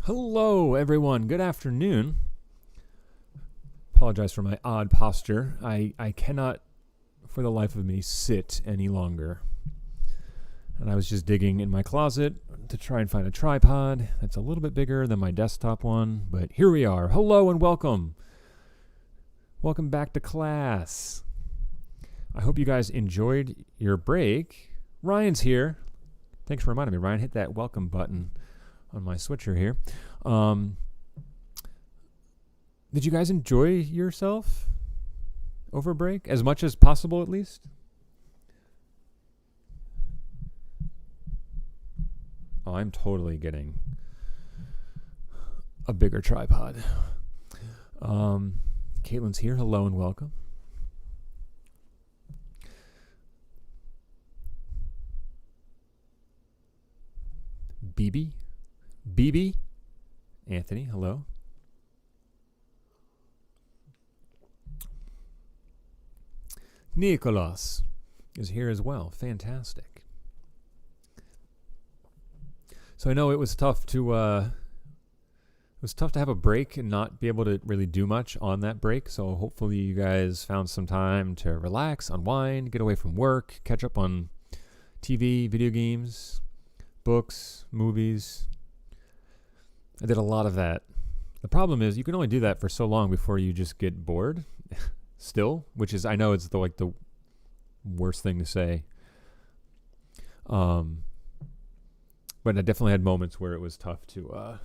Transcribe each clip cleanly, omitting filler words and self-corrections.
Hello, everyone. Good afternoon. Apologize for my odd posture. I cannot, for the life of me, sit any longer. And I was just digging in my closet to try and find a tripod that's a little bit bigger than my desktop one. But here we are. Hello and welcome. Welcome back to class. I hope you guys enjoyed your break. Ryan's here. Thanks for reminding me, Ryan. Hit that welcome button on my switcher here. Did you guys enjoy yourself over break? As much as possible, at least? Oh, I'm totally getting a bigger tripod. Caitlin's here. Hello and welcome. BB? Anthony, hello. Nicholas is here as well. Fantastic. So I know it was tough to have a break and not be able to really do much on that break. So hopefully you guys found some time to relax, unwind, get away from work, catch up on TV, video games, books, movies. I did a lot of that. The problem is you can only do that for so long before you just get bored still, which is, I know it's the worst thing to say. But I definitely had moments where it was tough to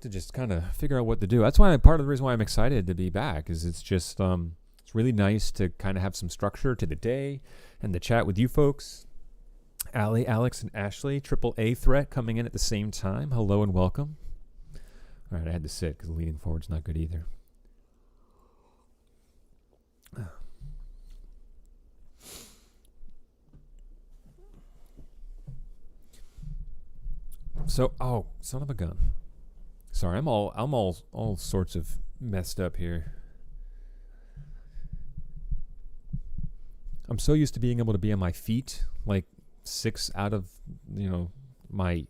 just kind of figure out what to do. That's why part of the reason why I'm excited to be back is it's just, it's really nice to kind of have some structure to the day and to chat with you folks. Allie, Alex, and Ashley, AAA threat coming in at the same time. Hello and welcome. All right, I had to sit because leaning forward's not good either. So, son of a gun. Sorry, I'm all sorts of messed up here. I'm so used to being able to be on my feet, like 6 out of, my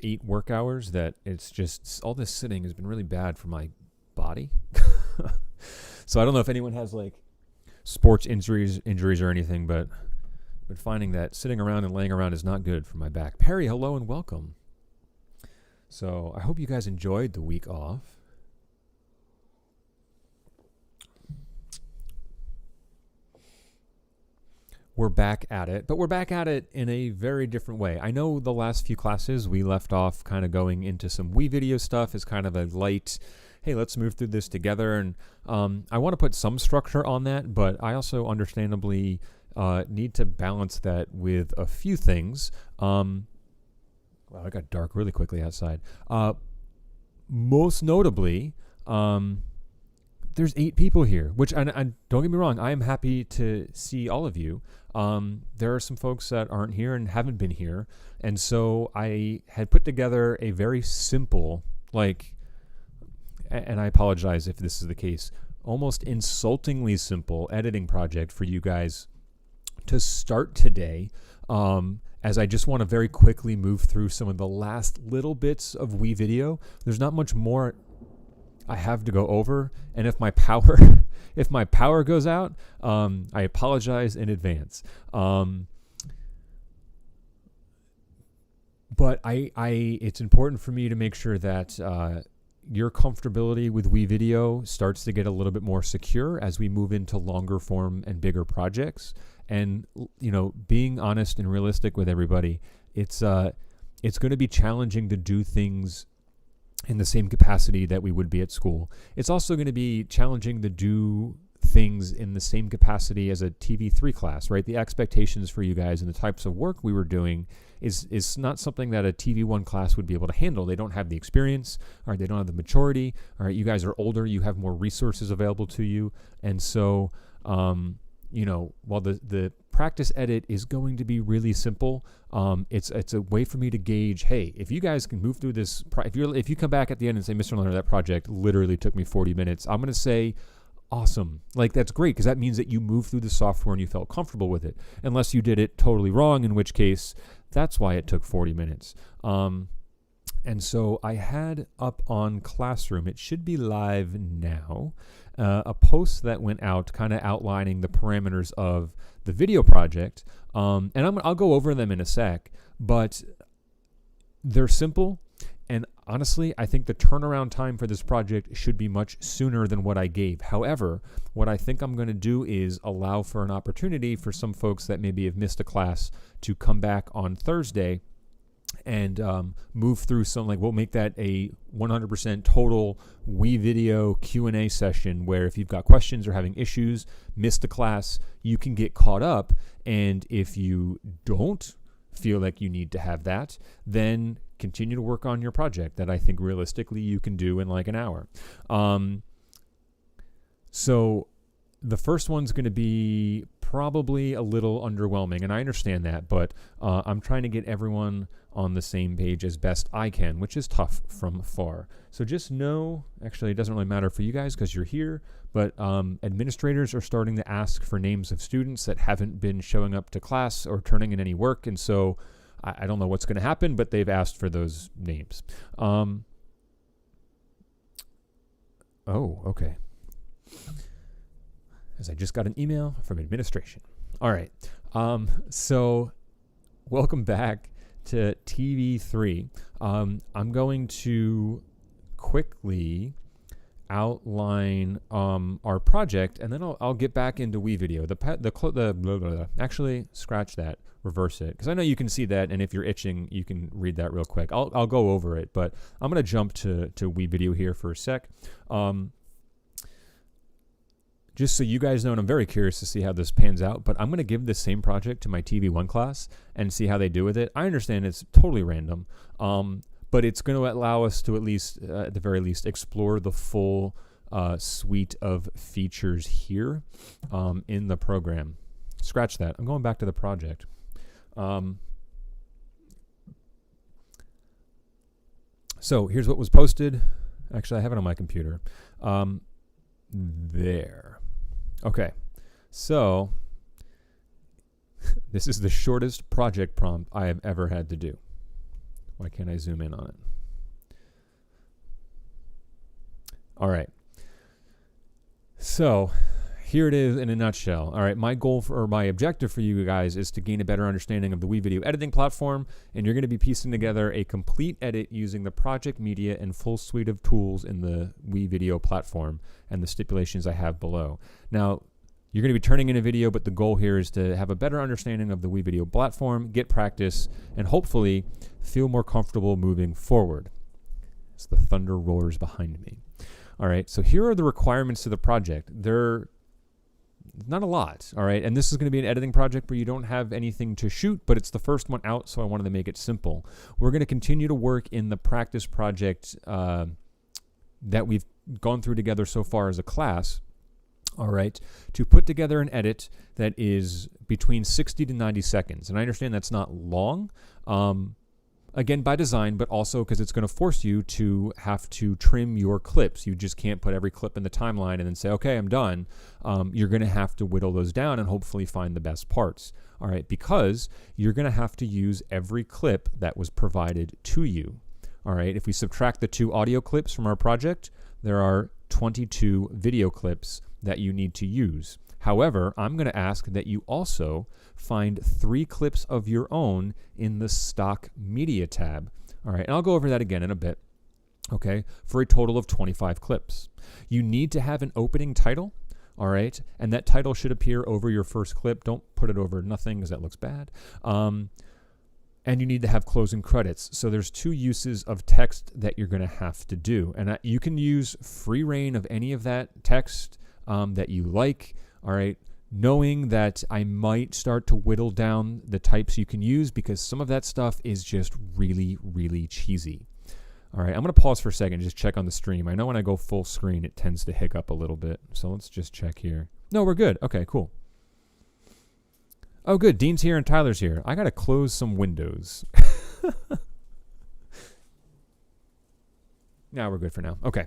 8 work hours, that it's just all this sitting has been really bad for my body. So I don't know if anyone has like sports injuries or anything, but finding that sitting around and laying around is not good for my back. Perry, hello and welcome. So I hope you guys enjoyed the week off. We're back at it, but we're back at it in a very different way. I know the last few classes we left off kind of going into some WeVideo stuff as kind of a light, hey, let's move through this together. And I want to put some structure on that, but I also understandably need to balance that with a few things. Wow, it got dark really quickly outside. Most notably, there's 8 people here, which, and don't get me wrong, I am happy to see all of you. There are some folks that aren't here and haven't been here. And so I had put together a very simple, and I apologize if this is the case, almost insultingly simple editing project for you guys to start today. As I just want to very quickly move through some of the last little bits of WeVideo. There's not much more I have to go over, and if my power goes out, I apologize in advance. But it's important for me to make sure that your comfortability with WeVideo starts to get a little bit more secure as we move into longer form and bigger projects. And being honest and realistic with everybody, it's going to be challenging to do things in the same capacity that we would be at school. It's also going to be challenging to do things in the same capacity as a TV3 class, right? The expectations for you guys and the types of work we were doing is not something that a TV1 class would be able to handle. They don't have the experience, all right? They don't have the maturity, all right? You guys are older, you have more resources available to you. And so, while the practice edit is going to be really simple, it's a way for me to gauge, hey, if you guys can move through this, if you come back at the end and say, Mr. Leonard, that project literally took me 40 minutes, I'm going to say, awesome. That's great, because that means that you moved through the software and you felt comfortable with it. Unless you did it totally wrong, in which case, that's why it took 40 minutes. And And so I had up on Classroom, it should be live now, a post that went out kind of outlining the parameters of the video project. And I'll go over them in a sec, but they're simple. And honestly, I think the turnaround time for this project should be much sooner than what I gave. However, what I think I'm going to do is allow for an opportunity for some folks that maybe have missed a class to come back on Thursday and move through some, like we'll make that a 100% total WeVideo Q&A session where if you've got questions or having issues, missed a class, you can get caught up. And if you don't feel like you need to have that, then continue to work on your project that I think realistically you can do in like an hour. So the first one's going to be probably a little underwhelming, and I understand that, but I'm trying to get everyone on the same page as best I can, which is tough from far. So just know, actually it doesn't really matter for you guys because you're here, but administrators are starting to ask for names of students that haven't been showing up to class or turning in any work, and so I don't know what's going to happen, but they've asked for those names. Oh, okay. As I just got an email from administration. All right. So welcome back to TV3. I'm going to quickly outline our project, and then I'll get back into WeVideo. Actually, scratch that. Reverse it, because I know you can see that, and if you're itching, you can read that real quick. I'll go over it, but I'm going to jump to WeVideo here for a sec. Just so you guys know, and I'm very curious to see how this pans out, but I'm going to give this same project to my TV1 class and see how they do with it. I understand it's totally random, but it's going to allow us to at least, at the very least, explore the full suite of features here in the program. Scratch that. I'm going back to the project. So here's what was posted. Actually, I have it on my computer. There. Okay. So this is the shortest project prompt I have ever had to do. Why can't I zoom in on it? All right. So here it is in a nutshell. All right, my goal or my objective for you guys is to gain a better understanding of the WeVideo editing platform, and you're going to be piecing together a complete edit using the project media and full suite of tools in the WeVideo platform and the stipulations I have below. Now, you're going to be turning in a video, but the goal here is to have a better understanding of the WeVideo platform, get practice, and hopefully feel more comfortable moving forward. As the thunder roars behind me. All right, so here are the requirements to the project. They're not a lot, all right? And this is going to be an editing project where you don't have anything to shoot, but it's the first one out, so I wanted to make it simple. We're going to continue to work in the practice project that we've gone through together so far as a class, all right, to put together an edit that is between 60 to 90 seconds. And I understand that's not long, again, by design, but also because it's going to force you to have to trim your clips. You just can't put every clip in the timeline and then say, okay, I'm done. You're going to have to whittle those down and hopefully find the best parts. All right, because you're going to have to use every clip that was provided to you. All right, if we subtract the 2 audio clips from our project, there are 22 video clips that you need to use. However, I'm going to ask that you also find 3 clips of your own in the stock media tab. All right, and I'll go over that again in a bit, okay, for a total of 25 clips. You need to have an opening title, all right, and that title should appear over your first clip. Don't put it over nothing because that looks bad. And you need to have closing credits. So there's 2 uses of text that you're going to have to do. And you can use free reign of any of that text that you like. All right, knowing that I might start to whittle down the types you can use because some of that stuff is just really, really cheesy. All right, I'm going to pause for a second and just check on the stream. I know when I go full screen, it tends to hiccup a little bit. So let's just check here. No, we're good. Okay, cool. Oh, good. Dean's here and Tyler's here. I got to close some windows. Now we're good for now. Okay.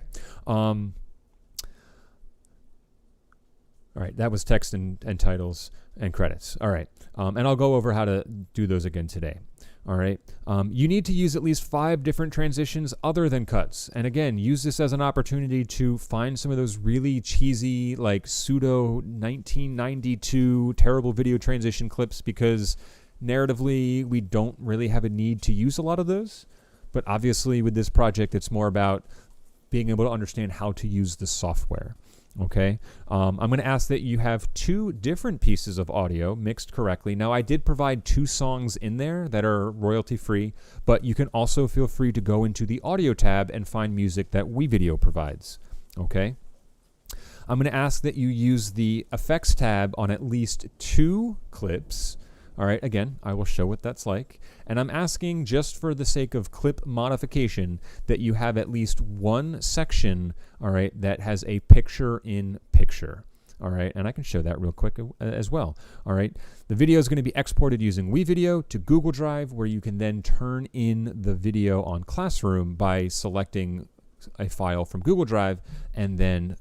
All right, that was text and titles and credits. All right, and I'll go over how to do those again today. All right, you need to use at least 5 different transitions other than cuts. And again, use this as an opportunity to find some of those really cheesy, like pseudo 1992 terrible video transition clips, because narratively, we don't really have a need to use a lot of those. But obviously, with this project, it's more about being able to understand how to use the software. Okay, I'm going to ask that you have 2 different pieces of audio mixed correctly. Now, I did provide 2 songs in there that are royalty free, but you can also feel free to go into the audio tab and find music that WeVideo provides. Okay, I'm going to ask that you use the effects tab on at least 2 clips. All right, again, I will show what that's like. And I'm asking, just for the sake of clip modification, that you have at least 1 section, all right, that has a picture-in-picture. All right, and I can show that real quick as well. All right, the video is going to be exported using WeVideo to Google Drive, where you can then turn in the video on Classroom by selecting a file from Google Drive and then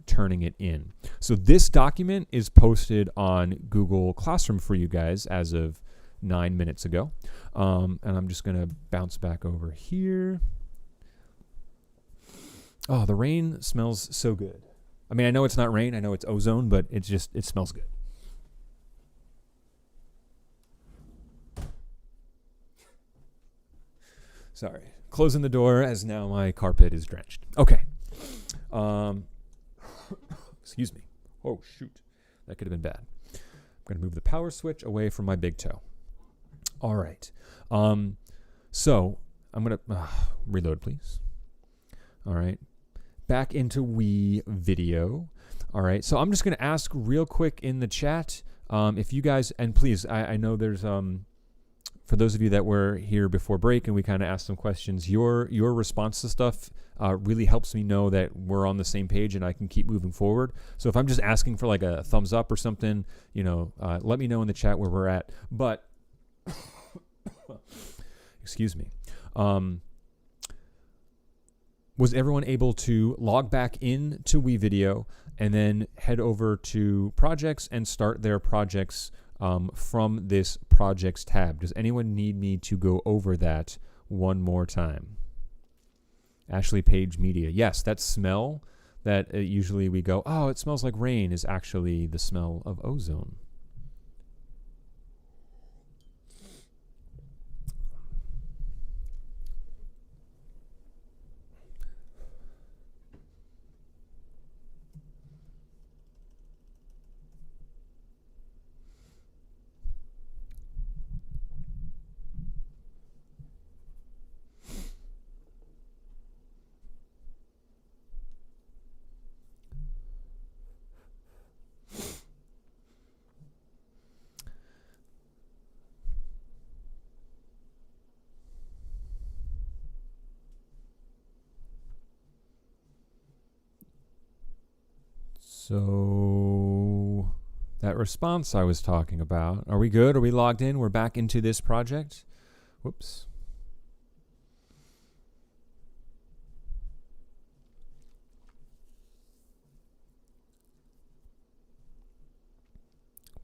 turning it in. So this document is posted on Google Classroom for you guys as of 9 minutes ago. And I'm just going to bounce back over here. Oh, the rain smells so good. I mean, I know it's not rain, I know it's ozone, but it smells good. Sorry. Closing the door as now my carpet is drenched. Okay. Excuse me. Oh, shoot. That could have been bad. I'm going to move the power switch away from my big toe. All right. So I'm going to reload, please. All right. Back into WeVideo. All right. So I'm just going to ask real quick in the chat if you guys, and please, I know there's for those of you that were here before break and we kind of asked some questions, your response to stuff really helps me know that we're on the same page and I can keep moving forward. So if I'm just asking for like a thumbs up or something, let me know in the chat where we're at. But, excuse me. Was everyone able to log back in to WeVideo and then head over to projects and start their projects from this projects tab? Does anyone need me to go over that one more time? Ashley Page Media. Yes, that smell that usually we go, oh, it smells like rain, is actually the smell of ozone. So that response I was talking about, are we good? Are we logged in? We're back into this project. Whoops.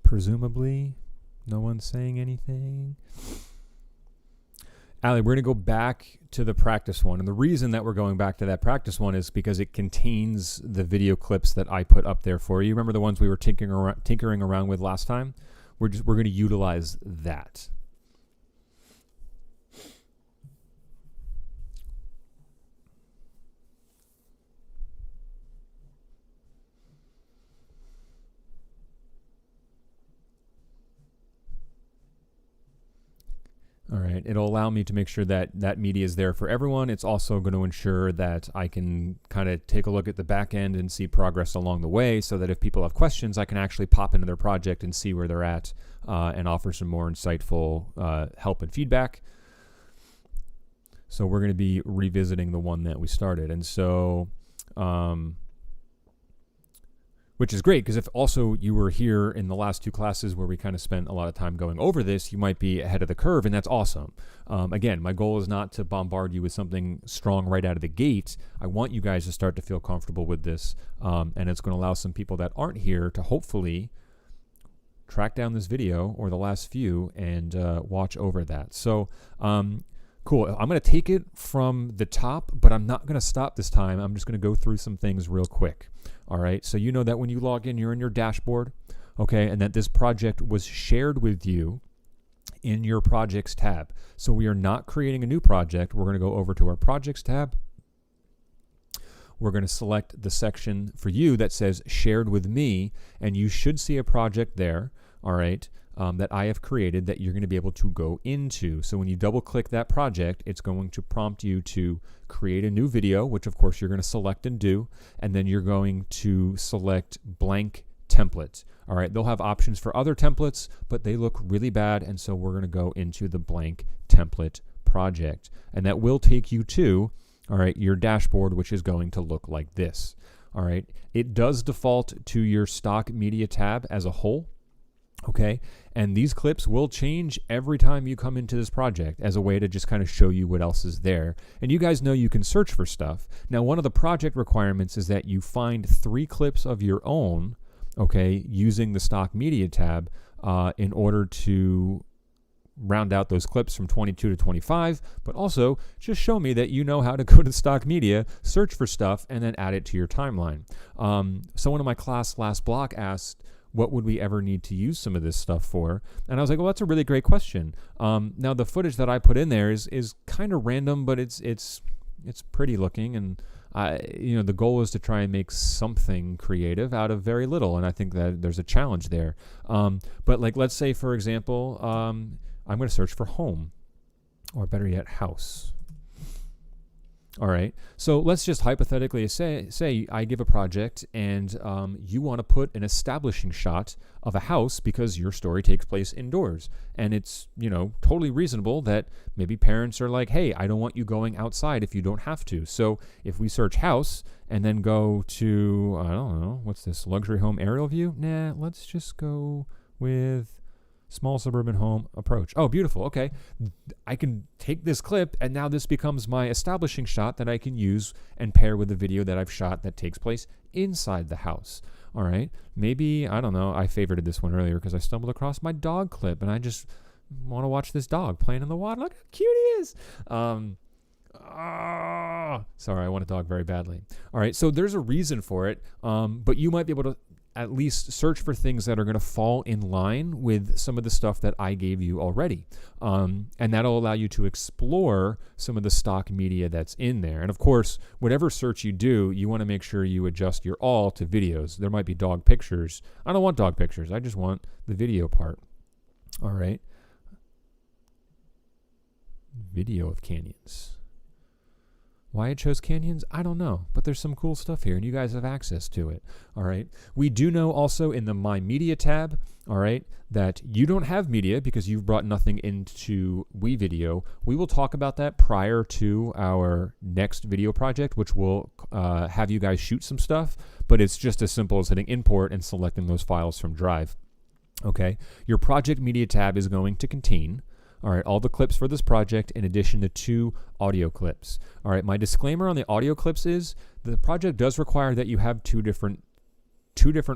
Presumably, no one's saying anything. Allie, we're going to go back to the practice one. And the reason that we're going back to that practice one is because it contains the video clips that I put up there for you. Remember the ones we were tinkering around with last time? We're going to utilize that. All right, it'll allow me to make sure that that media is there for everyone. It's also going to ensure that I can kind of take a look at the back end and see progress along the way, so that if people have questions, I can actually pop into their project and see where they're at and offer some more insightful help and feedback. So we're going to be revisiting the one that we started. And so which is great because if also you were here in the last 2 classes where we kind of spent a lot of time going over this, you might be ahead of the curve, and that's awesome. Again, my goal is not to bombard you with something strong right out of the gate. I want you guys to start to feel comfortable with this, and it's going to allow some people that aren't here to hopefully track down this video or the last few and watch over that. So cool. I'm going to take it from the top, but I'm not going to stop this time. I'm just going to go through some things real quick. All right. So you know that when you log in, you're in your dashboard, okay, and that this project was shared with you in your projects tab. So we are not creating a new project. We're going to go over to our projects tab. We're going to select the section for you that says shared with me, and you should see a project there, all right, that I have created that you're going to be able to go into. So when you double click that project, it's going to prompt you to create a new video, which of course you're going to select and do, and then you're going to select blank template. All right, they'll have options for other templates, but they look really bad, and so we're going to go into the blank template project, and that will take you to, all right, your dashboard, which is going to look like this. All right, it does default to your stock media tab as a whole. Okay, and these clips will change every time you come into this project as a way to just kind of show you what else is there. And you guys know you can search for stuff. Now, one of the project requirements is that you find 3 clips of your own, okay, using the stock media tab in order to round out those clips from 22 to 25, but also just show me that you know how to go to stock media, search for stuff, and then add it to your timeline. Someone in my class last block asked, what would we ever need to use some of this stuff for? And I was like, well, that's a really great question. Now the footage that I put in there is kind of random, but it's pretty looking, and the goal is to try and make something creative out of very little, and I think that there's a challenge there. But like, let's say for example, I'm going to search for home, or better yet, house. All right, so let's just hypothetically say I give a project and you want to put an establishing shot of a house because your story takes place indoors. And it's, totally reasonable that maybe parents are like, hey, I don't want you going outside if you don't have to. So if we search house and then go to, I don't know, what's this, luxury home aerial view? Nah, let's just go with small suburban home approach. Oh, beautiful. Okay. I can take this clip and now this becomes my establishing shot that I can use and pair with the video that I've shot that takes place inside the house. All right. Maybe, I don't know, I favorited this one earlier because I stumbled across my dog clip and I just want to watch this dog playing in the water. Look how cute he is. Sorry, I want a dog very badly. All right. So there's a reason for it. But you might be able to at least search for things that are going to fall in line with some of the stuff that I gave you already. And that'll allow you to explore some of the stock media that's in there. And of course, whatever search you do, you want to make sure you adjust your all to videos. There might be dog pictures. I don't want dog pictures. I just want the video part. All right. Video of canyons. Why I chose canyons, I don't know, but there's some cool stuff here and you guys have access to it. All right. We do know also in the My Media tab, all right, that you don't have media because you've brought nothing into WeVideo. We will talk about that prior to our next video project, which will have you guys shoot some stuff, but it's just as simple as hitting import and selecting those files from Drive. Okay. Your project media tab is going to contain, all right, all the clips for this project in addition to 2 audio clips. All right, my disclaimer on the audio clips is the project does require that you have two different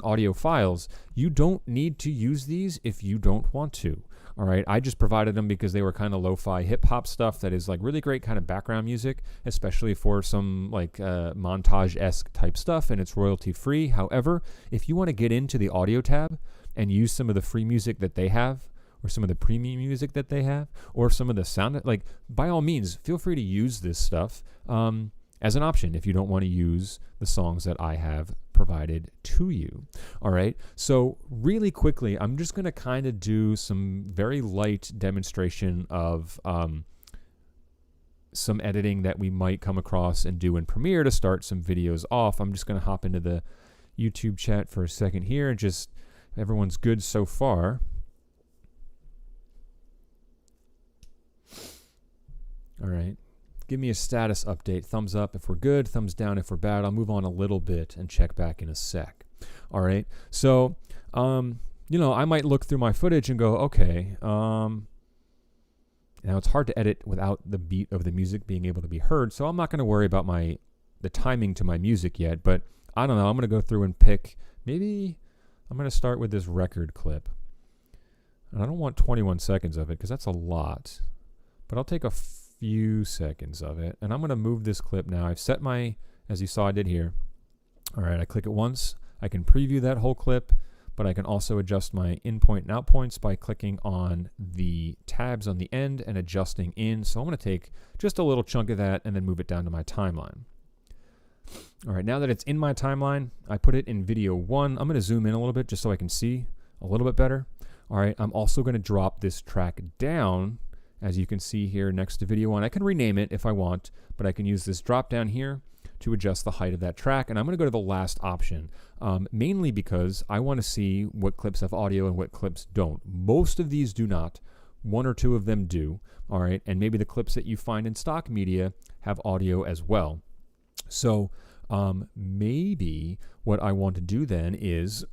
audio files. You don't need to use these if you don't want to. All right, I just provided them because they were kind of lo-fi hip-hop stuff that is like really great kind of background music, especially for some like montage-esque type stuff, and it's royalty-free. However, if you want to get into the audio tab and use some of the free music that they have, or some of the premium music that they have, or some of the sound, like by all means, feel free to use this stuff as an option if you don't want to use the songs that I have provided to you. All right. So really quickly, I'm just going to kind of do some very light demonstration of some editing that we might come across and do in Premiere to start some videos off. I'm just going to hop into the YouTube chat for a second here and just everyone's good so far. All right. Give me a status update. Thumbs up if we're good, thumbs down if we're bad. I'll move on a little bit and check back in a sec. All right. So, I might look through my footage and go, okay, now it's hard to edit without the beat of the music being able to be heard. So I'm not going to worry about the timing to my music yet, but I don't know. I'm going to go through and pick, maybe I'm going to start with this record clip. And I don't want 21 seconds of it because that's a lot, but I'll take a few seconds of it. And I'm going to move this clip now. I've set as you saw I did here. All right, I click it once. I can preview that whole clip, but I can also adjust my in point and out points by clicking on the tabs on the end and adjusting in. So I'm going to take just a little chunk of that and then move it down to my timeline. All right, now that it's in my timeline, I put it in video 1. I'm going to zoom in a little bit just so I can see a little bit better. All right, I'm also going to drop this track down, as you can see here next to video 1. I can rename it if I want, but I can use this drop down here to adjust the height of that track. And I'm going to go to the last option, mainly because I want to see what clips have audio and what clips don't. Most of these do not. 1 or 2 of them do. All right, and maybe the clips that you find in stock media have audio as well. So maybe what I want to do then is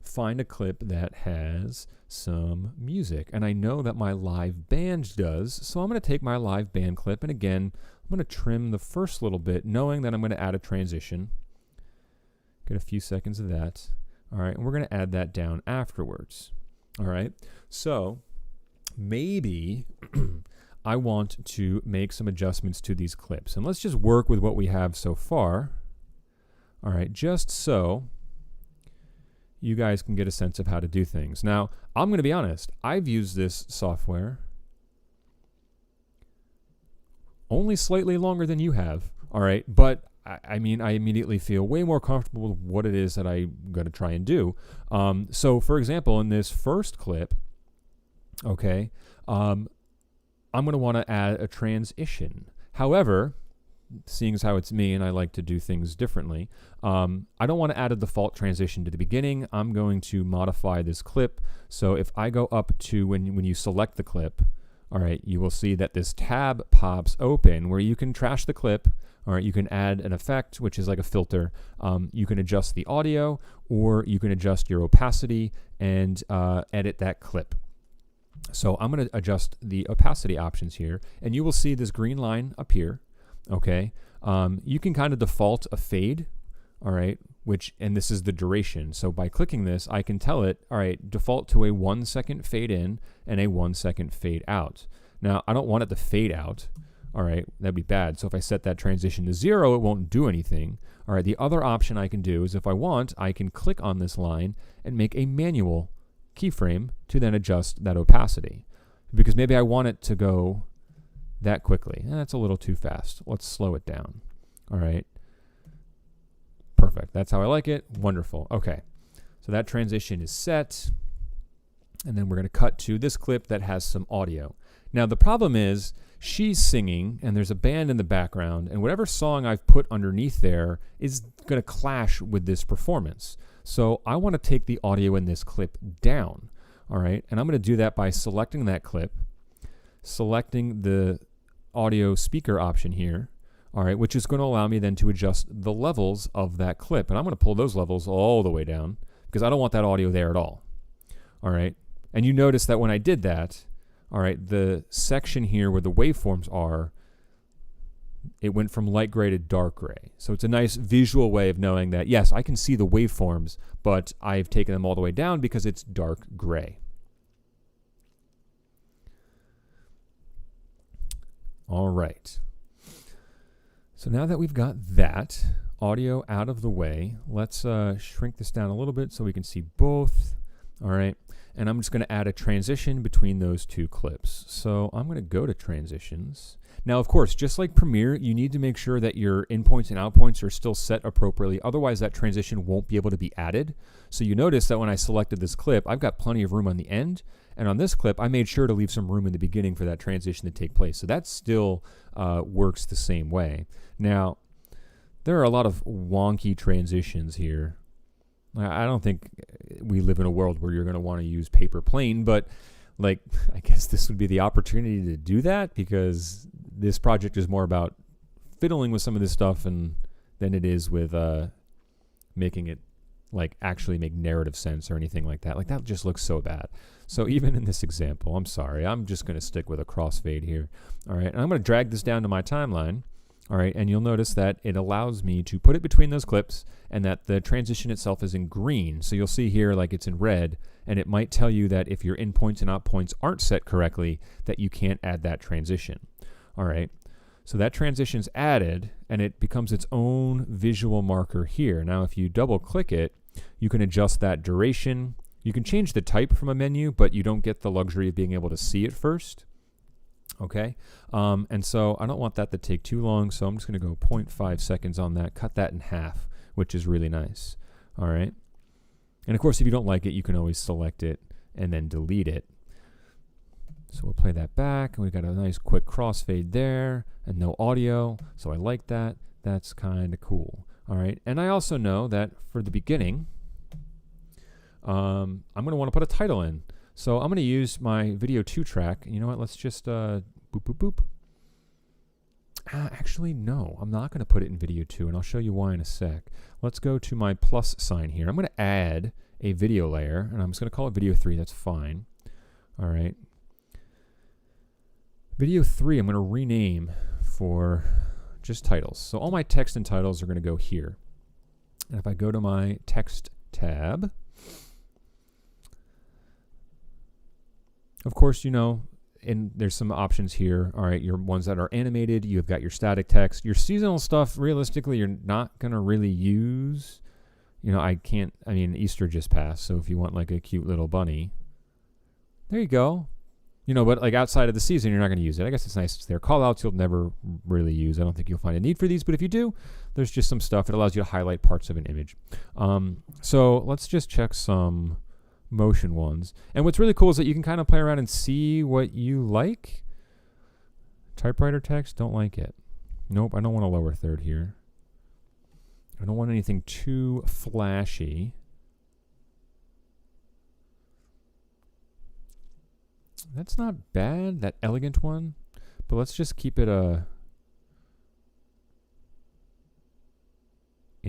find a clip that has some music. And I know that my live band does, so I'm going to take my live band clip, and again, I'm going to trim the first little bit, knowing that I'm going to add a transition. Get a few seconds of that. All right, and we're going to add that down afterwards. All right, so maybe I want to make some adjustments to these clips. And let's just work with what we have so far. All right, just so you guys can get a sense of how to do things. Now, I'm going to be honest. I've used this software only slightly longer than you have. All right, but I mean, I immediately feel way more comfortable with what it is that I'm going to try and do. So, for example, in this first clip, okay, I'm going to want to add a transition. However, seeing as how it's me and I like to do things differently, I don't want to add a default transition to the beginning. I'm going to modify this clip. So if I go up to when you select the clip, all right, you will see that this tab pops open where you can trash the clip. All right, you can add an effect, which is like a filter. You can adjust the audio, or you can adjust your opacity and edit that clip. So I'm going to adjust the opacity options here, and you will see this green line appear. Okay, you can kind of default a fade, all right, and this is the duration. So by clicking this, I can tell it, all right, default to a 1 second fade in and a 1 second fade out. Now, I don't want it to fade out, all right, that'd be bad. So if I set that transition to 0, it won't do anything. All right, the other option I can do is if I want, I can click on this line and make a manual keyframe to then adjust that opacity, because maybe I want it to go that quickly. That's a little too fast. Let's slow it down. All right. Perfect. That's how I like it. Wonderful. Okay. So that transition is set. And then we're going to cut to this clip that has some audio. Now, the problem is she's singing and there's a band in the background, and whatever song I've put underneath there is going to clash with this performance. So I want to take the audio in this clip down. All right. And I'm going to do that by selecting that clip, selecting the audio speaker option here, all right, which is going to allow me then to adjust the levels of that clip. And I'm going to pull those levels all the way down because I don't want that audio there at all. All right. And you notice that when I did that, all right, the section here where the waveforms are, it went from light gray to dark gray. So it's a nice visual way of knowing that, yes, I can see the waveforms, but I've taken them all the way down because it's dark gray. All right. So now that we've got that audio out of the way, let's shrink this down a little bit so we can see both. All right. And I'm just going to add a transition between those two clips. So I'm going to go to transitions. Now, of course, just like Premiere, you need to make sure that your in points and out points are still set appropriately. Otherwise, that transition won't be able to be added. So you notice that when I selected this clip, I've got plenty of room on the end. And on this clip, I made sure to leave some room in the beginning for that transition to take place. So that still works the same way. Now, there are a lot of wonky transitions here. I don't think we live in a world where you're going to want to use paper plane, but like, I guess this would be the opportunity to do that, because this project is more about fiddling with some of this stuff than it is with making it like actually make narrative sense or anything like that. Like that just looks so bad. So even in this example, I'm sorry, I'm just going to stick with a crossfade here. All right, and I'm going to drag this down to my timeline. All right, and you'll notice that it allows me to put it between those clips and that the transition itself is in green. So you'll see here like it's in red, and it might tell you that if your in points and out points aren't set correctly, that you can't add that transition. All right, so that transition's added, and it becomes its own visual marker here. Now, if you double click it, you can adjust that duration. You can change the type from a menu, but you don't get the luxury of being able to see it first. Okay, and so I don't want that to take too long, so I'm just going to go 0.5 seconds on that, cut that in half, which is really nice. All right, and of course, if you don't like it, you can always select it and then delete it. So we'll play that back, and we got a nice quick crossfade there, and no audio, so I like that. That's kind of cool. All right, and I also know that for the beginning, I'm going to want to put a title in. So I'm going to use my video 2 track. You know what? Let's just boop, boop, boop. Actually, no. I'm not going to put it in video 2, and I'll show you why in a sec. Let's go to my plus sign here. I'm going to add a video layer, and I'm just going to call it video 3. That's fine. All right. Video 3, I'm going to rename for just titles. So all my text and titles are going to go here. And if I go to my text tab, of course, you know, and there's some options here. All right, your ones that are animated, you've got your static text. Your seasonal stuff, realistically, you're not going to really use. You know, I mean, Easter just passed, so if you want like a cute little bunny, there you go. You know, but like outside of the season, you're not going to use it. I guess it's nice it's there. Call-outs you'll never really use. I don't think you'll find a need for these, but if you do, there's just some stuff. It allows you to highlight parts of an image. So let's just check some motion ones. And what's really cool is that you can kind of play around and see what you like. Typewriter text, don't like it. Nope, I don't want a lower third here. I don't want anything too flashy. That's not bad, that elegant one, but let's just keep it in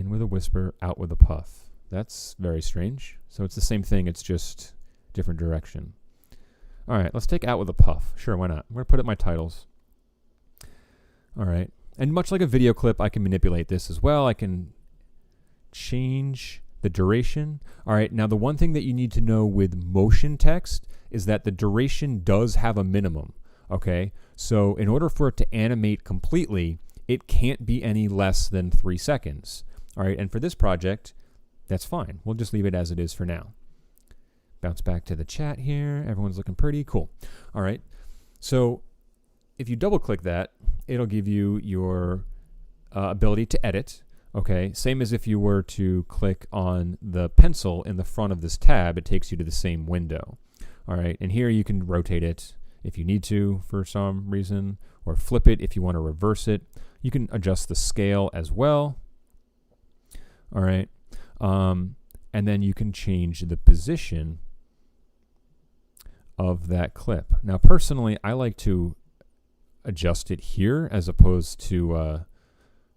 with a whisper, out with a puff. That's very strange. So it's the same thing, it's just different direction. All right, let's take out with a puff. Sure, why not? I'm going to put it in my titles. All right, and much like a video clip, I can manipulate this as well. I can change the duration. All right, now the one thing that you need to know with motion text is that the duration does have a minimum, okay? So in order for it to animate completely, it can't be any less than 3 seconds. All right, and for this project, that's fine. We'll just leave it as it is for now. Bounce back to the chat here. Everyone's looking pretty cool. All right, so if you double click that, it'll give you your ability to edit. Okay, same as if you were to click on the pencil in the front of this tab, it takes you to the same window. All right, and here you can rotate it if you need to for some reason, or flip it if you want to reverse it. You can adjust the scale as well. All right, and then you can change the position of that clip. Now, personally, I like to adjust it here as opposed to,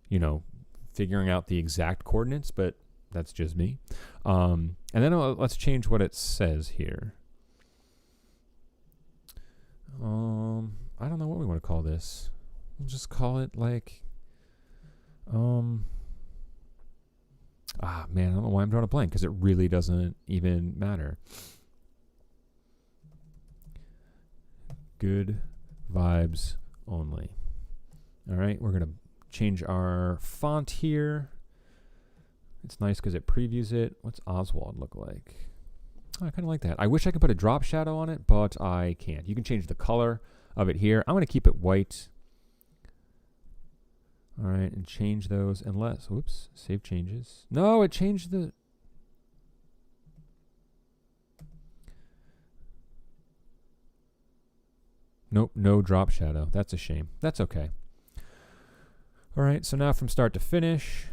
you know, figuring out the exact coordinates, but that's just me. And then let's change what it says here. I don't know what we want to call this. We'll just call it like, man, I don't know why I'm drawing a blank, because it really doesn't even matter. Good vibes only. All right, we're going to change our font here. It's nice because it previews it. What's Oswald look like? Oh, I kind of like that. I wish I could put a drop shadow on it, but I can't. You can change the color of it here. I'm going to keep it white. All right, and change those unless, whoops, save changes. No, it changed the... Nope, no drop shadow. That's a shame. That's okay. All right, so now from start to finish,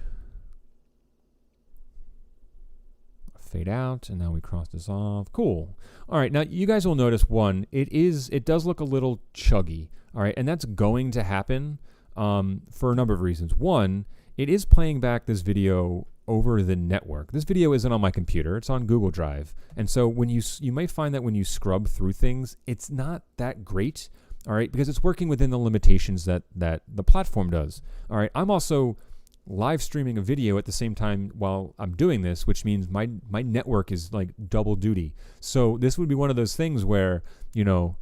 fade out, and now we cross dissolve. Cool. All right, now you guys will notice it does look a little chuggy. All right, and that's going to happen for a number of reasons. One, it is playing back this video over the network. This video isn't on my computer. It's on Google Drive. And so when you might find that when you scrub through things, it's not that great, all right, because it's working within the limitations that the platform does. All right, I'm also live streaming a video at the same time while I'm doing this, which means my network is like double duty. So this would be one of those things where, you know,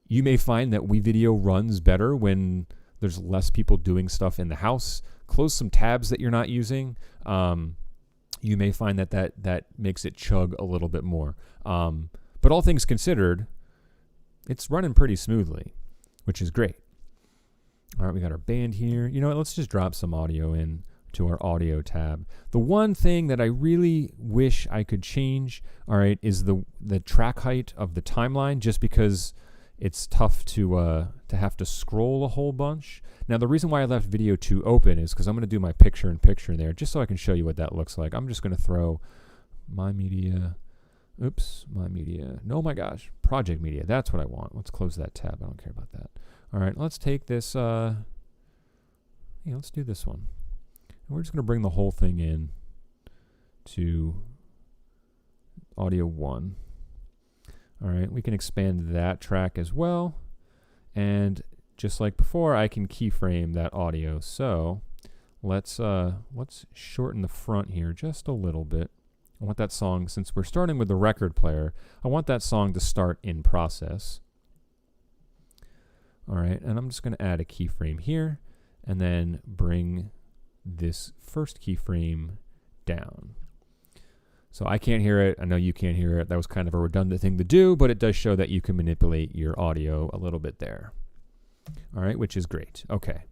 you may find that WeVideo runs better when there's less people doing stuff in the house. Close some tabs that you're not using. You may find that makes it chug a little bit more. But all things considered, it's running pretty smoothly, which is great. All right, we got our band here. You know what? Let's just drop some audio in to our audio tab. The one thing that I really wish I could change, all right, is the track height of the timeline, just because it's tough to have to scroll a whole bunch. Now, the reason why I left video 2 open is because I'm going to do my picture-in-picture there, just so I can show you what that looks like. I'm just going to throw my media. Oops, my media. No, my gosh, project media. That's what I want. Let's close that tab. I don't care about that. All right, let's take this. Let's do this one. And we're just going to bring the whole thing in to audio 1. All right, we can expand that track as well. And just like before, I can keyframe that audio. So let's shorten the front here just a little bit. I want that song, since we're starting with the record player, I want that song to start in process. All right, and I'm just going to add a keyframe here and then bring this first keyframe down. So I can't hear it. I know you can't hear it. That was kind of a redundant thing to do, but it does show that you can manipulate your audio a little bit there. All right, which is great. Okay.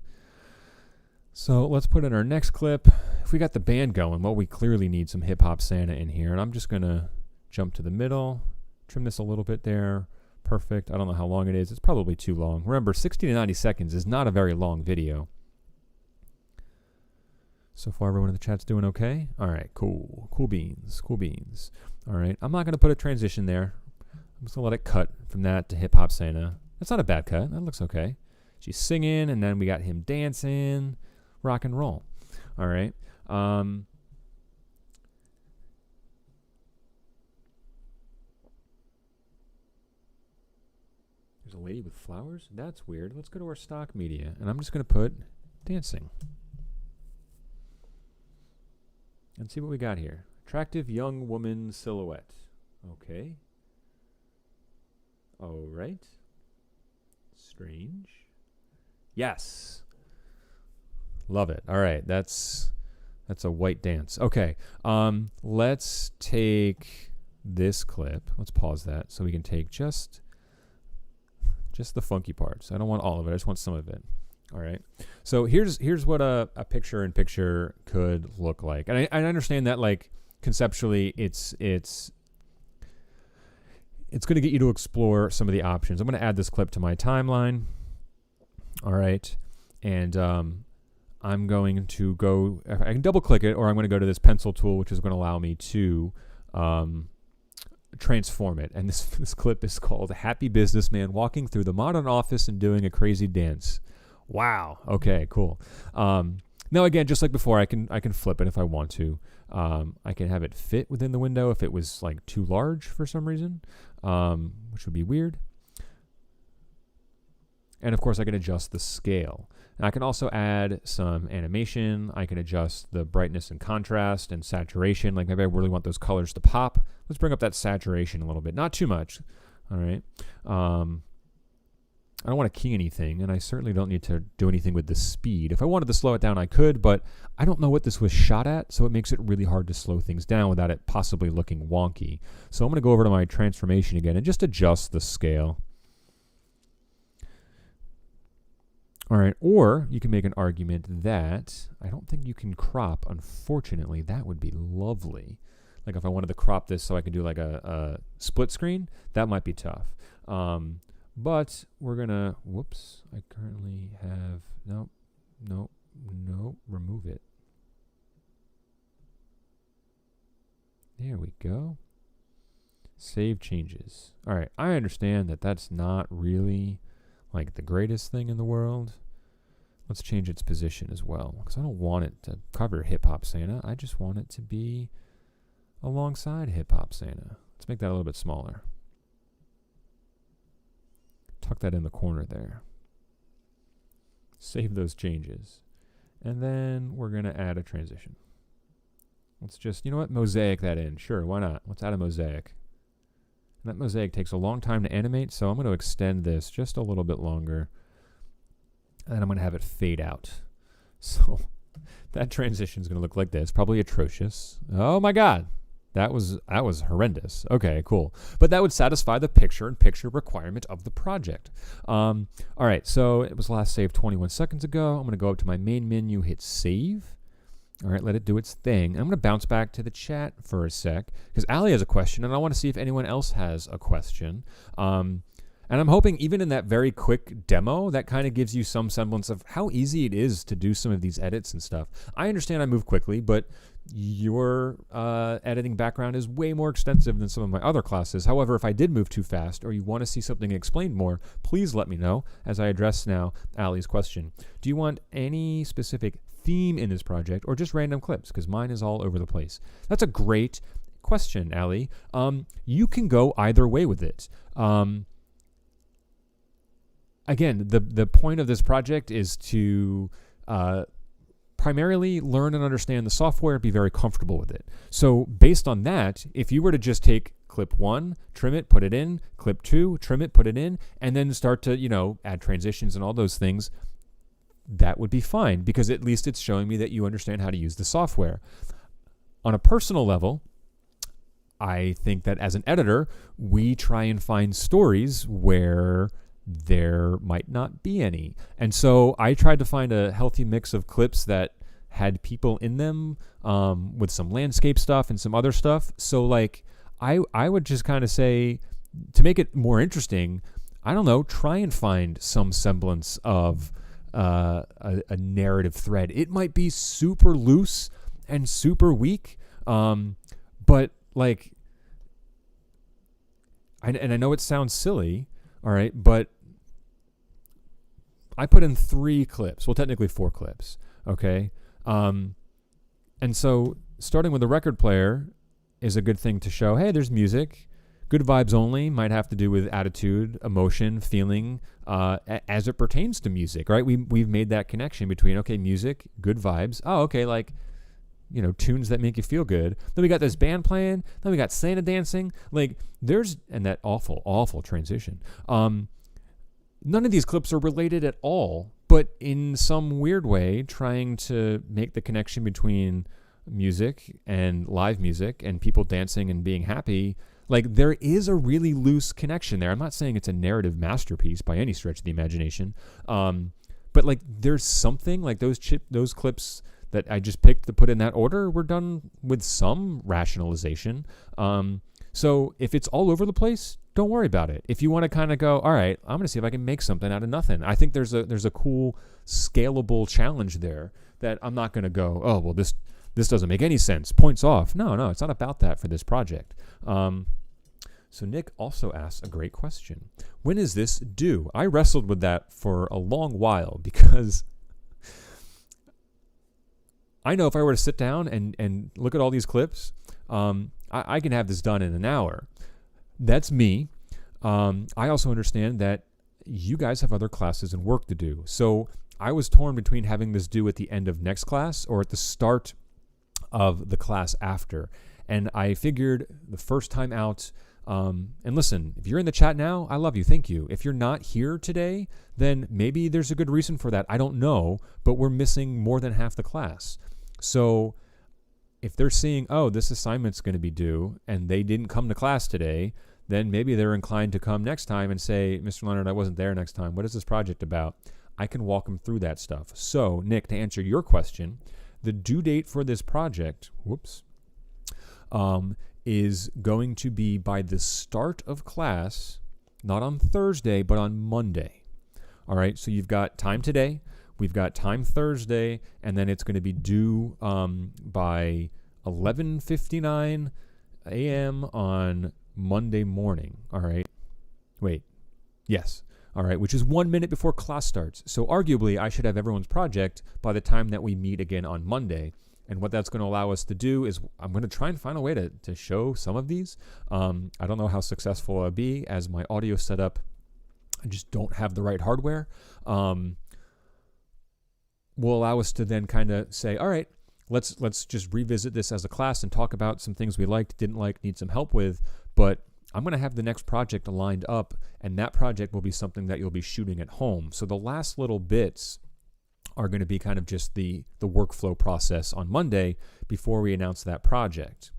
So let's put in our next clip. If we got the band going, well, we clearly need some Hip Hop Santa in here. And I'm just going to jump to the middle, trim this a little bit there. Perfect. I don't know how long it is. It's probably too long. Remember, 60 to 90 seconds is not a very long video. So far, everyone in the chat's doing okay? All right, cool. Cool beans. Cool beans. All right, I'm not going to put a transition there. I'm just going to let it cut from that to Hip Hop Santa. That's not a bad cut. That looks okay. She's singing, and then we got him dancing. Rock and roll. All right. There's a lady with flowers? That's weird. Let's go to our stock media, and I'm just going to put dancing. And see what we got here. Attractive young woman silhouette. Okay. All right. Strange. Yes. Love it. All right. That's a white dance. Okay. Let's take this clip. Let's pause that so we can take just the funky parts. I don't want all of it. I just want some of it. All right. So here's what a picture-in-picture could look like. And I understand that, like, conceptually it's going to get you to explore some of the options. I'm going to add this clip to my timeline. All right. And I'm going to go, I can double click it, or I'm going to go to this pencil tool, which is going to allow me to transform it. And this clip is called Happy Businessman Walking Through the Modern Office and Doing a Crazy Dance. Wow. Okay, cool. Now again, just like before, I can flip it if I want to. I can have it fit within the window if it was like too large for some reason, which would be weird. And of course I can adjust the scale. And I can also add some animation. I can adjust the brightness and contrast and saturation. Like maybe I really want those colors to pop. Let's bring up that saturation a little bit. Not too much. All right. I don't want to key anything, and I certainly don't need to do anything with the speed. If I wanted to slow it down, I could, but I don't know what this was shot at, so it makes it really hard to slow things down without it possibly looking wonky. So I'm going to go over to my transformation again and just adjust the scale. All right, or you can make an argument that I don't think you can crop. Unfortunately, that would be lovely. Like if I wanted to crop this so I could do like a split screen, that might be tough. But we're going to, whoops, I currently have, nope, remove it. There we go. Save changes. All right, I understand that that's not really like the greatest thing in the world. let's change its position as well, because I don't want it to cover Hip Hop Santa. I just want it to be alongside Hip Hop Santa. Let's make that a little bit smaller. Tuck that in the corner there. Save those changes. And then we're going to add a transition. Let's just, you know what, mosaic that in. Sure, why not? Let's add a mosaic. And that mosaic takes a long time to animate, so I'm going to extend this just a little bit longer. And then I'm going to have it fade out. So that transition is going to look like this. Probably atrocious. Oh my God. That was horrendous. Okay, cool. But that would satisfy the picture-in-picture requirement of the project. All right, so it was last saved 21 seconds ago. I'm going to go up to my main menu, hit save. All right, let it do its thing. I'm going to bounce back to the chat for a sec because Ali has a question, and I want to see if anyone else has a question. And I'm hoping even in that very quick demo, that kind of gives you some semblance of how easy it is to do some of these edits and stuff. I understand I move quickly, but your editing background is way more extensive than some of my other classes. However, if I did move too fast or you want to see something explained more, please let me know as I address now Ali's question. Do you want any specific theme in this project or just random clips? Because mine is all over the place. That's a great question, Ali. You can go either way with it. Again, the point of this project is to primarily learn and understand the software, be very comfortable with it. So based on that, if you were to just take clip 1, trim it, put it in, clip 2, trim it, put it in, and then start to, add transitions and all those things, that would be fine because at least it's showing me that you understand how to use the software. On a personal level, I think that as an editor, we try and find stories where there might not be any. And so I tried to find a healthy mix of clips that had people in them with some landscape stuff and some other stuff. So I would just kind of say, to make it more interesting, I don't know, try and find some semblance of a narrative thread. It might be super loose and super weak, but I know it sounds silly, all right, but I put in 3 clips. Well, technically 4 clips, okay? And so starting with the record player is a good thing to show, hey, there's music. Good vibes only might have to do with attitude, emotion, feeling, as it pertains to music, right? We've made that connection between, okay, music, good vibes. Oh, okay, tunes that make you feel good. Then we got this band playing. Then we got Santa dancing. And that awful transition. None of these clips are related at all, but in some weird way, trying to make the connection between music and live music and people dancing and being happy, there is a really loose connection there. I'm not saying it's a narrative masterpiece by any stretch of the imagination, but there's something those clips that I just picked to put in that order were done with some rationalization. So if it's all over the place, don't worry about it. If you want to kind of go, all right, I'm going to see if I can make something out of nothing. I think there's a cool scalable challenge there that I'm not going to go, oh, well, this doesn't make any sense. Points off. No, it's not about that for this project. So Nick also asks a great question. When is this due? I wrestled with that for a long while because I know if I were to sit down and look at all these clips, I can have this done in an hour. That's me. I also understand that you guys have other classes and work to do. So I was torn between having this due at the end of next class or at the start of the class after. And I figured the first time out, and listen, if you're in the chat now, I love you. Thank you. If you're not here today, then maybe there's a good reason for that. I don't know, but we're missing more than half the class. So if they're seeing, oh, this assignment's going to be due and they didn't come to class today, then maybe they're inclined to come next time and say, Mr. Leonard, I wasn't there next time. What is this project about? I can walk them through that stuff. So, Nick, to answer your question, the due date for this project, is going to be by the start of class, not on Thursday, but on Monday. All right, so you've got time today, we've got time Thursday, and then it's going to be due by 11:59 a.m. on Monday morning. All right, wait, yes, all right, which is 1 minute before class starts. So arguably, I should have everyone's project by the time that we meet again on Monday. And what that's going to allow us to do is I'm going to try and find a way to show some of these. I don't know how successful I'll be as my audio setup. I just don't have the right hardware. Will allow us to then kind of say, all right, let's just revisit this as a class and talk about some things we liked, didn't like, need some help with. But I'm going to have the next project lined up, and that project will be something that you'll be shooting at home. So the last little bits are going to be kind of just the workflow process on Monday before we announce that project.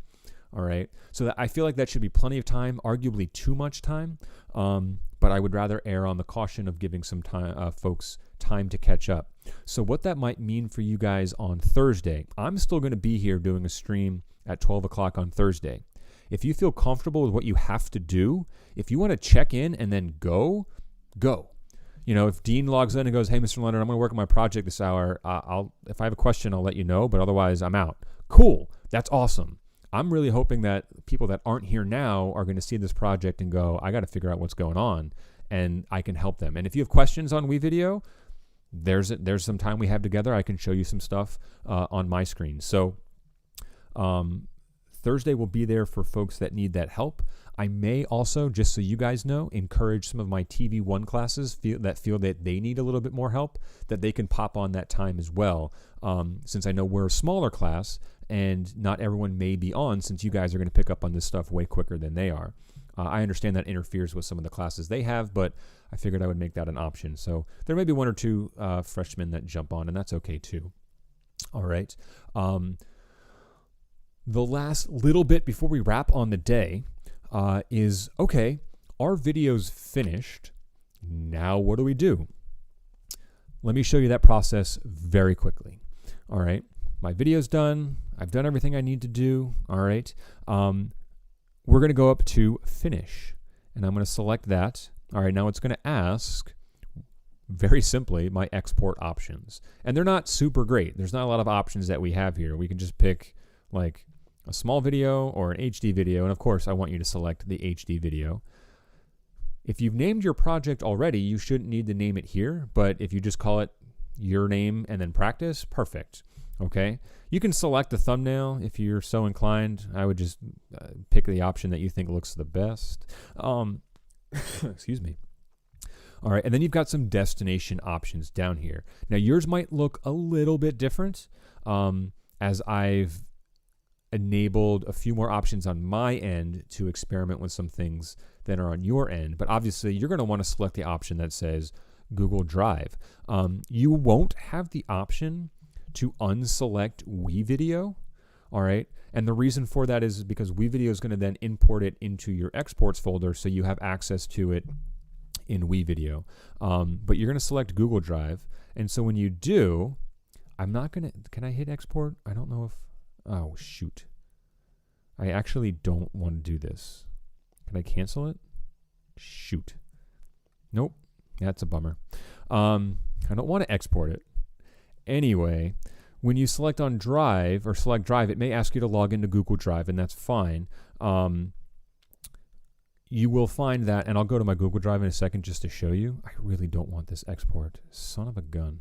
All right. So that I feel like that should be plenty of time, arguably too much time. But I would rather err on the caution of giving some time, folks time to catch up. So what that might mean for you guys on Thursday, I'm still going to be here doing a stream at 12 o'clock on Thursday. If you feel comfortable with what you have to do, if you want to check in and then go. You know, if Dean logs in and goes, hey, Mr. Leonard, I'm going to work on my project this hour. If I have a question, I'll let you know, but otherwise I'm out. Cool. That's awesome. I'm really hoping that people that aren't here now are going to see this project and go, I got to figure out what's going on, and I can help them. And if you have questions on WeVideo, there's some time we have together. I can show you some stuff on my screen. So Thursday will be there for folks that need that help. I may also, just so you guys know, encourage some of my TV1 classes that feel that they need a little bit more help, that they can pop on that time as well. Since I know we're a smaller class and not everyone may be on, since you guys are going to pick up on this stuff way quicker than they are. I understand that interferes with some of the classes they have, but I figured I would make that an option. So there may be one or two freshmen that jump on, and that's okay too. All right. The last little bit before we wrap on the day is, okay, our video's finished. Now what do we do? Let me show you that process very quickly. All right. My video's done. I've done everything I need to do. All right. We're going to go up to finish, and I'm going to select that. All right. Now it's going to ask, very simply, my export options. And they're not super great. There's not a lot of options that we have here. We can just pick like a small video or an HD video. And of course, I want you to select the HD video. If you've named your project already, you shouldn't need to name it here. But if you just call it your name and then practice, perfect. Okay. You can select the thumbnail if you're so inclined. I would just pick the option that you think looks the best. Excuse me. All right. And then you've got some destination options down here. Now yours might look a little bit different as I've enabled a few more options on my end to experiment with some things that are on your end. But obviously you're going to want to select the option that says Google Drive. You won't have the option to unselect WeVideo. All right. And the reason for that is because WeVideo is going to then import it into your exports folder so you have access to it in WeVideo. But you're going to select Google Drive. And so when you do, I'm not going to, can I hit export? I don't know if, oh, shoot. I actually don't want to do this. Can I cancel it? Shoot. Nope. That's a bummer. I don't want to export it. Anyway, when you select on Drive or select Drive, it may ask you to log into Google Drive, and that's fine. You will find that, and I'll go to my Google Drive in a second just to show you. I really don't want this export. Son of a gun.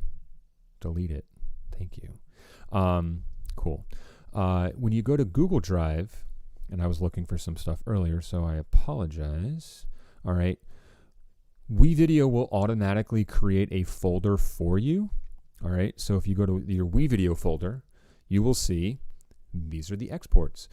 Delete it. Thank you. Cool. When you go to Google Drive, and I was looking for some stuff earlier, so I apologize. All right. WeVideo will automatically create a folder for you. All right. So if you go to your WeVideo folder, you will see these are the exports,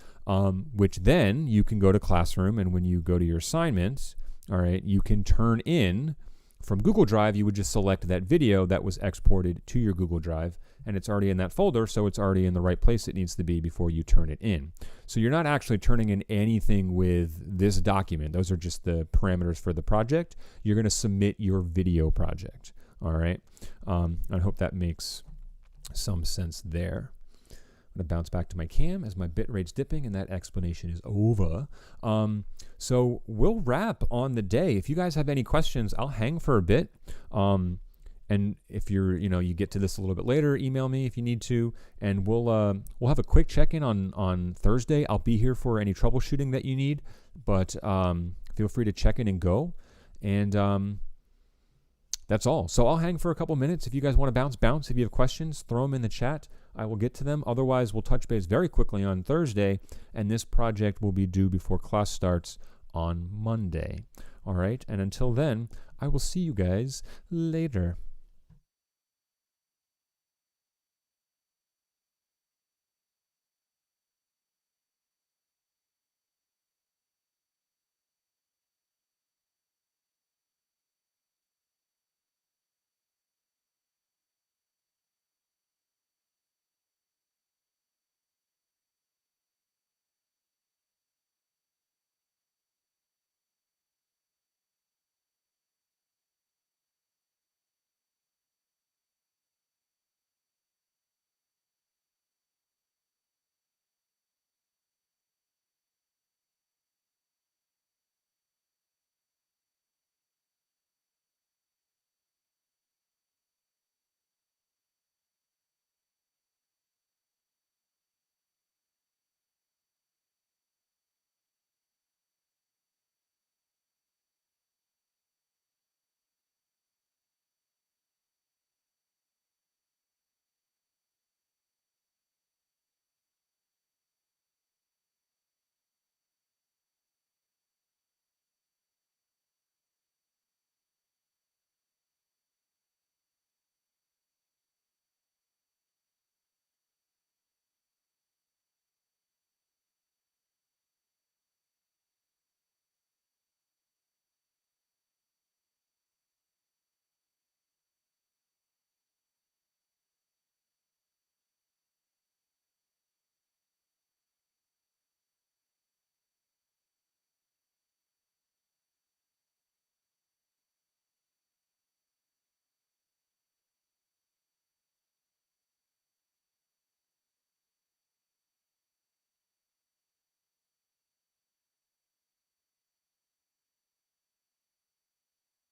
which then you can go to Classroom, and when you go to your assignments, all right, you can turn in from Google Drive. You would just select that video that was exported to your Google Drive, and it's already in that folder, so it's already in the right place it needs to be before you turn it in. So you're not actually turning in anything with this document. Those are just the parameters for the project. You're going to submit your video project. All right. I hope that makes some sense there. I'm going to bounce back to my cam as my bit rate's dipping, and that explanation is over. So we'll wrap on the day. If you guys have any questions, I'll hang for a bit. And if you're, you get to this a little bit later, email me if you need to, and we'll have a quick check-in on Thursday. I'll be here for any troubleshooting that you need, but feel free to check in and go. And that's all. So I'll hang for a couple minutes. If you guys want to bounce. If you have questions, throw them in the chat. I will get to them. Otherwise, we'll touch base very quickly on Thursday, and this project will be due before class starts on Monday. All right, and until then, I will see you guys later.